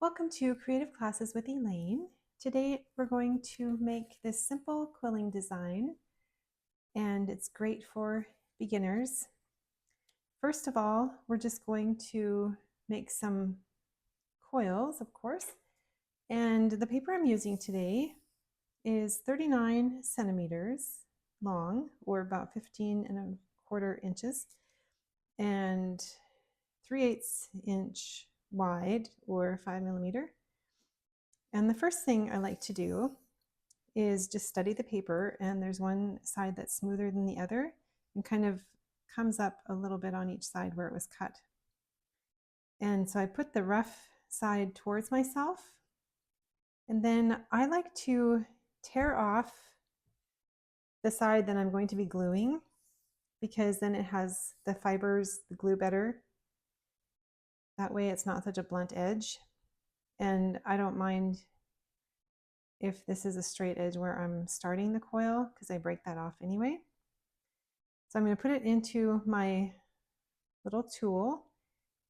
Welcome to Creative Classes with Elaine. Today we're going to make this simple quilling design, and it's great for beginners. First of all, we're just going to make some coils, of course, and the paper I'm using today is 39 centimeters long, or about 15¼ inches, and 3/8 inch wide, or 5 mm. And the first thing I like to do is just study the paper, and there's one side that's smoother than the other and kind of comes up a little bit on each side where it was cut. And so I put the rough side towards myself, and then I like to tear off the side that I'm going to be gluing, because then it has the fibers, the glue better. That way it's not such a blunt edge, and I don't mind if this is a straight edge where I'm starting the coil, because I break that off anyway. So I'm going to put it into my little tool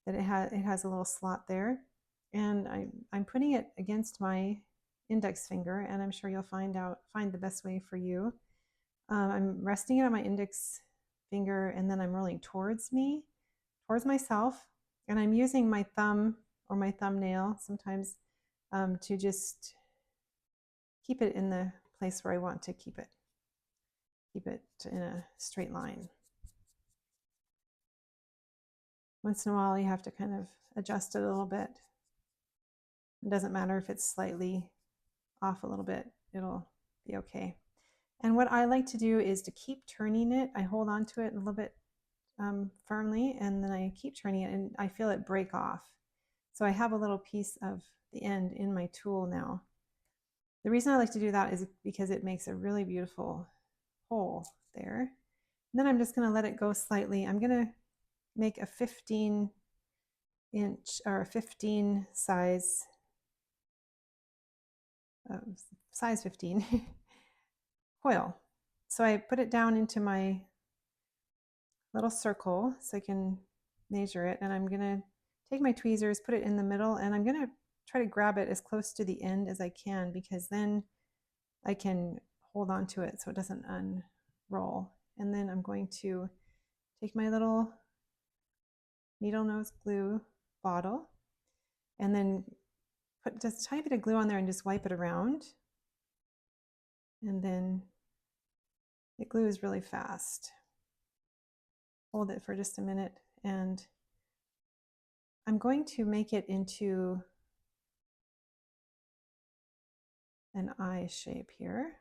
that it has a little slot there, and I'm putting it against my index finger, and I'm sure you'll find the best way for you. I'm resting it on my index finger, and then I'm rolling towards myself, and I'm using my thumb or my thumbnail sometimes to just keep it in the place where I want to keep it in a straight line. Once in a while you have to kind of adjust it a little bit. It doesn't matter if it's slightly off a little bit, it'll be okay. And what I like to do is to keep turning it. I hold on to it a little bit firmly, and then I keep turning it, and I feel it break off. So I have a little piece of the end in my tool now. The reason I like to do that is because it makes a really beautiful hole there. And then I'm just going to let it go slightly. I'm going to make a 15-inch or a 15 size 15 coil. So I put it down into my little circle so I can measure it, and I'm going to take my tweezers, put it in the middle, and I'm going to try to grab it as close to the end as I can, because then I can hold on to it so it doesn't unroll. And then I'm going to take my little needle nose glue bottle and then put just a tiny bit of glue on there and just wipe it around. And then it glues really fast. Hold it for just a minute, and I'm going to make it into an eye shape here.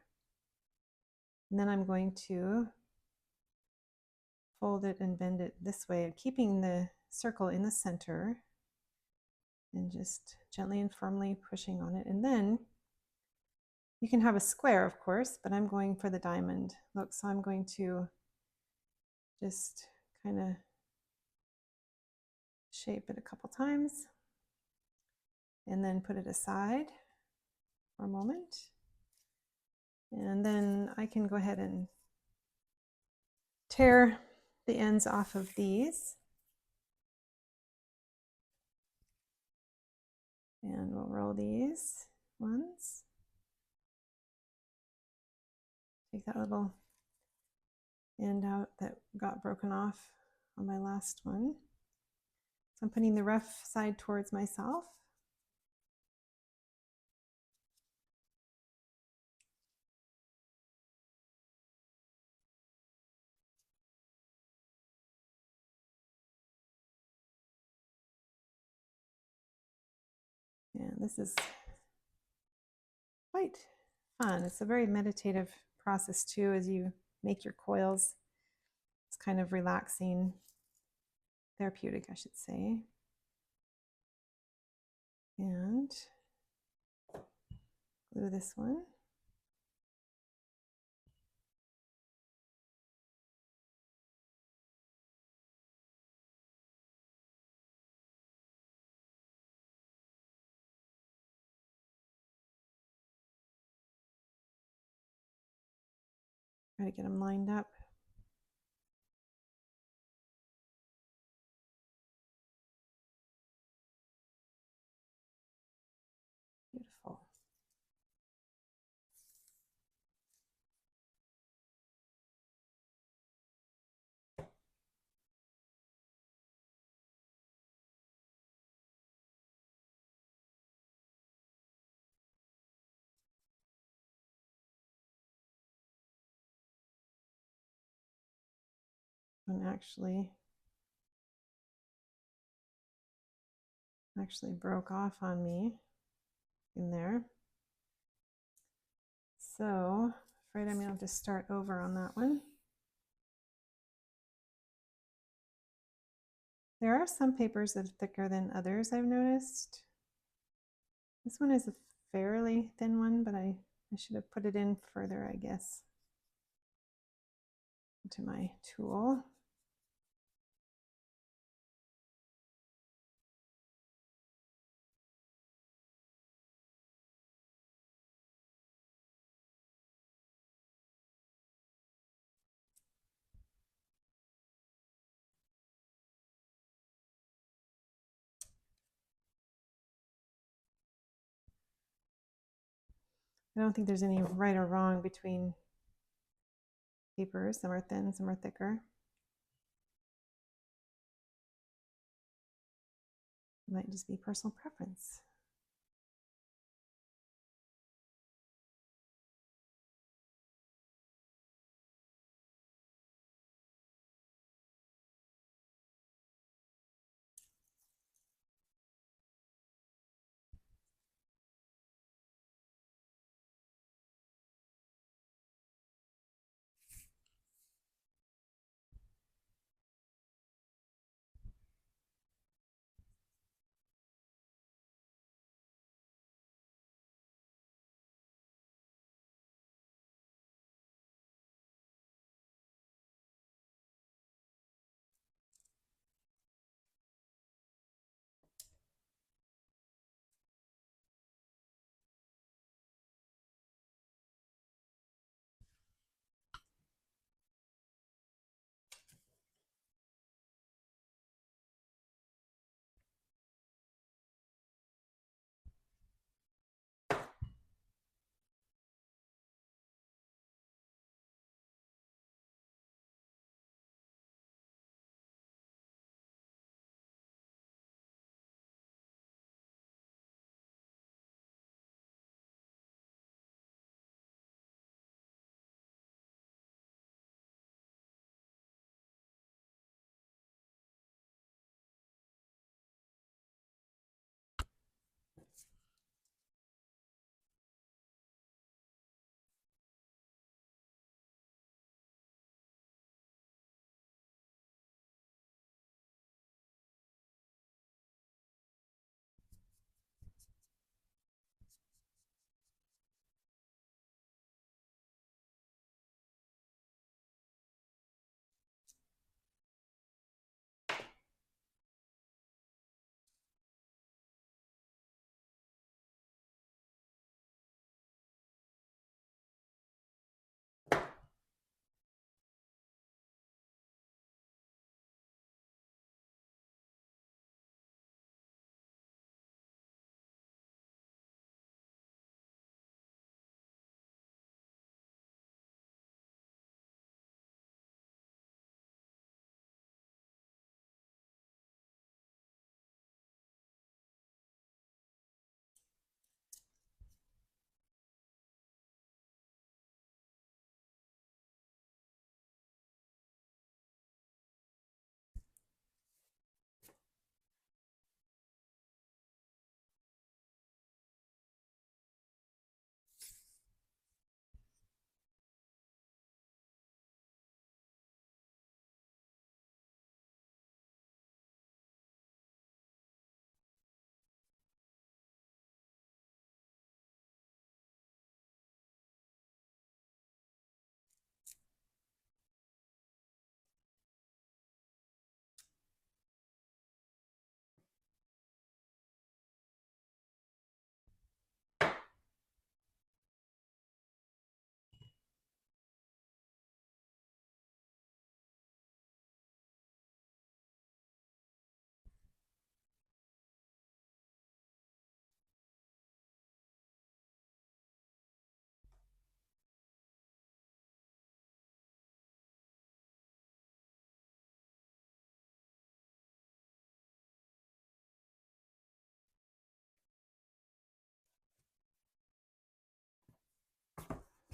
And then I'm going to fold it and bend it this way, keeping the circle in the center, and just gently and firmly pushing on it. And then you can have a square, of course, but I'm going for the diamond look. So I'm going to just kind of shape it a couple times and then put it aside for a moment. And then I can go ahead and tear the ends off of these. And we'll roll these ones. Take that little end out that got broken off on my last one. So I'm putting the rough side towards myself. And this is quite fun. It's a very meditative process too, as you make your coils. It's kind of relaxing, therapeutic, I should say. And glue this one. Try to get them lined up. one actually broke off on me in there. So afraid I'm gonna have to start over on that one. There are some papers that are thicker than others, I've noticed. This one is a fairly thin one, but I should have put it in further, I guess, into my tool. I don't think there's any right or wrong between papers. Some are thin, some are thicker. It might just be personal preference.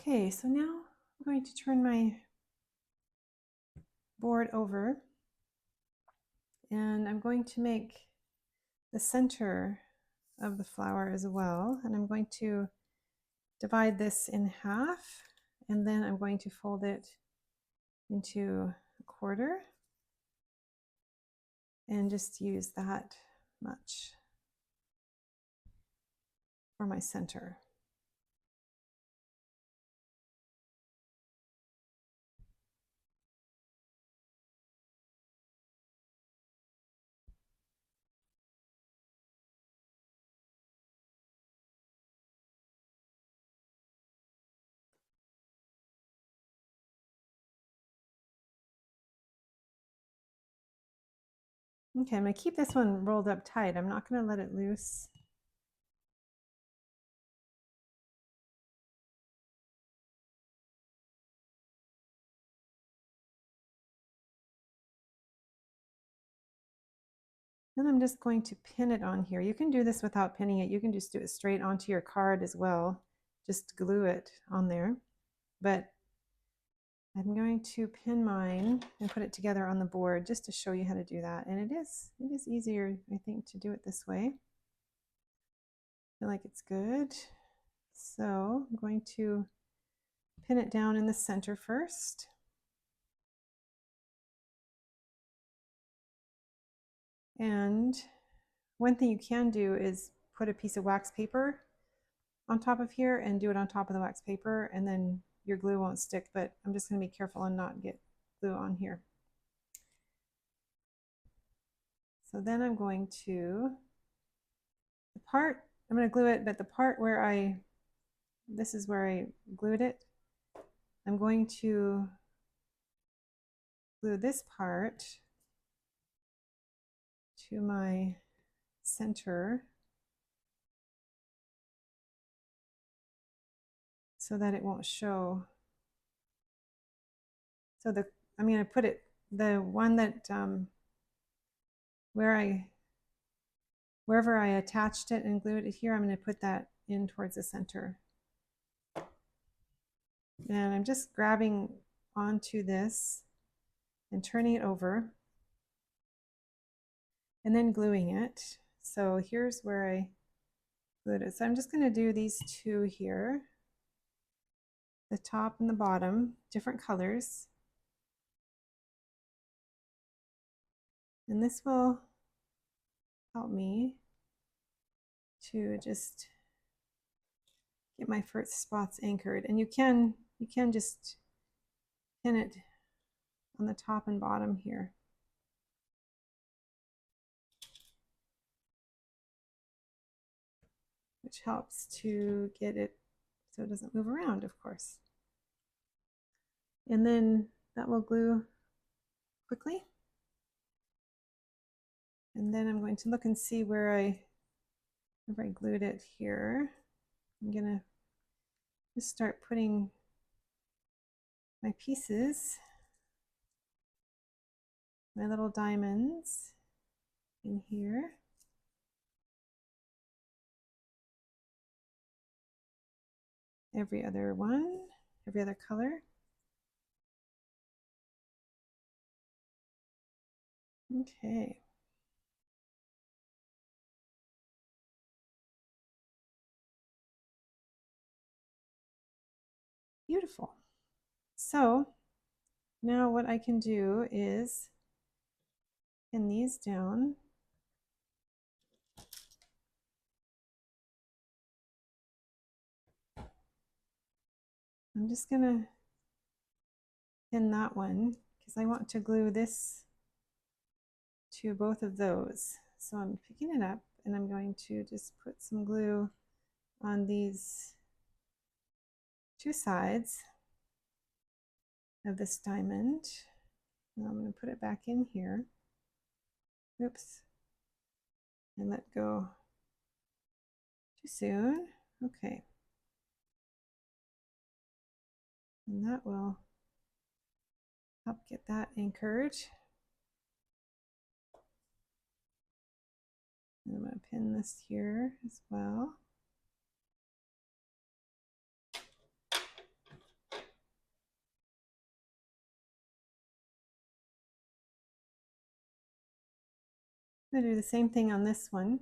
Okay, so now I'm going to turn my board over, and I'm going to make the center of the flower as well, and I'm going to divide this in half, and then I'm going to fold it into a quarter and just use that much for my center. Okay, I'm going to keep this one rolled up tight. I'm not going to let it loose. Then I'm just going to pin it on here. You can do this without pinning it. You can just do it straight onto your card as well. Just glue it on there. But I'm going to pin mine and put it together on the board just to show you how to do that. And it is easier, I think, to do it this way. I feel like it's good. So I'm going to pin it down in the center first. And one thing you can do is put a piece of wax paper on top of here and do it on top of the wax paper, and then your glue won't stick, but I'm just going to be careful and not get glue on here. So then I'm going to, I'm going to glue it, but the part where this is where I glued it, I'm going to glue this part to my center so that it won't show. So I'm going to put it, the one that wherever I attached it and glued it here, I'm going to put that in towards the center. And I'm just grabbing onto this and turning it over and then gluing it. So here's where I glued it. So I'm just going to do these two here, the top and the bottom, different colors. And this will help me to just get my first spots anchored. And you can just pin it on the top and bottom here. Which helps to get it so it doesn't move around, of course. And then that will glue quickly. And then I'm going to look and see where I glued it here. I'm gonna just start putting my pieces, my little diamonds in here. Every other one, every other color. Okay. Beautiful. So now what I can do is pin these down. I'm just gonna pin that one because I want to glue this to both of those. So I'm picking it up and I'm going to just put some glue on these two sides of this diamond. And I'm going to put it back in here. Oops. And let go too soon. Okay. And that will help get that anchored. And I'm going to pin this here as well. I'm going to do the same thing on this one.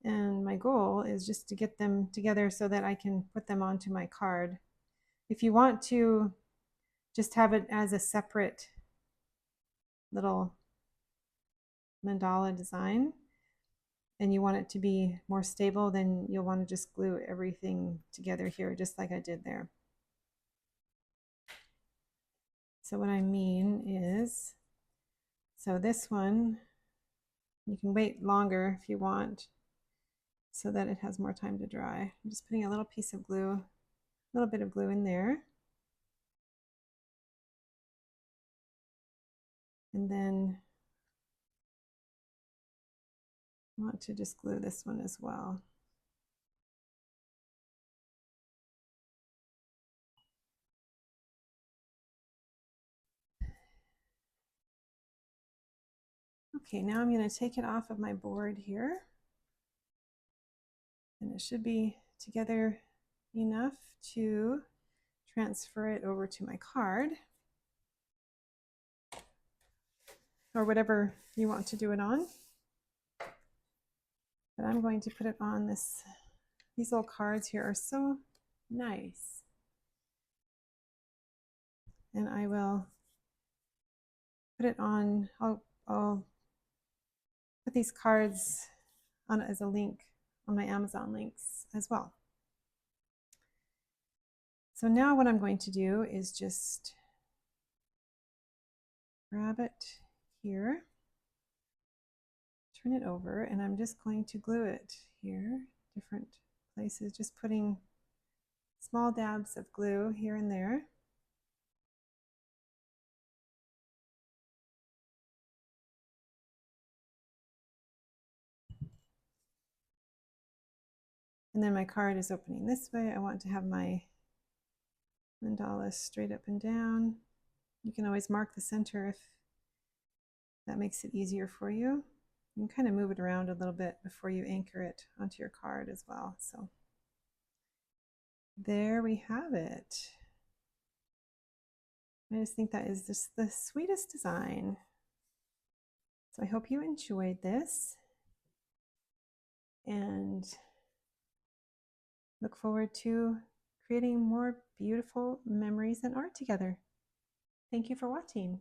And my goal is just to get them together so that I can put them onto my card. If you want to just have it as a separate little mandala design and you want it to be more stable, then you'll want to just glue everything together here, just like I did there. So what I mean is, so this one, you can wait longer if you want so that it has more time to dry. I'm just putting a little piece of glue, a little bit of glue in there. And then I want to just glue this one as well. Okay, now I'm going to take it off of my board here. And it should be together enough to transfer it over to my card, or whatever you want to do it on. But I'm going to put it on this. These little cards here are so nice. And I will put it on, I'll put these cards on as a link on my Amazon links as well. So now what I'm going to do is just grab it here, turn it over, and I'm just going to glue it here, different places, just putting small dabs of glue here and there. And then my card is opening this way. I want to have my mandala straight up and down. You can always mark the center if that makes it easier for you. You can kind of move it around a little bit before you anchor it onto your card as well. So there we have it. I just think that is just the sweetest design. So I hope you enjoyed this and look forward to creating more beautiful memories and art together. Thank you for watching.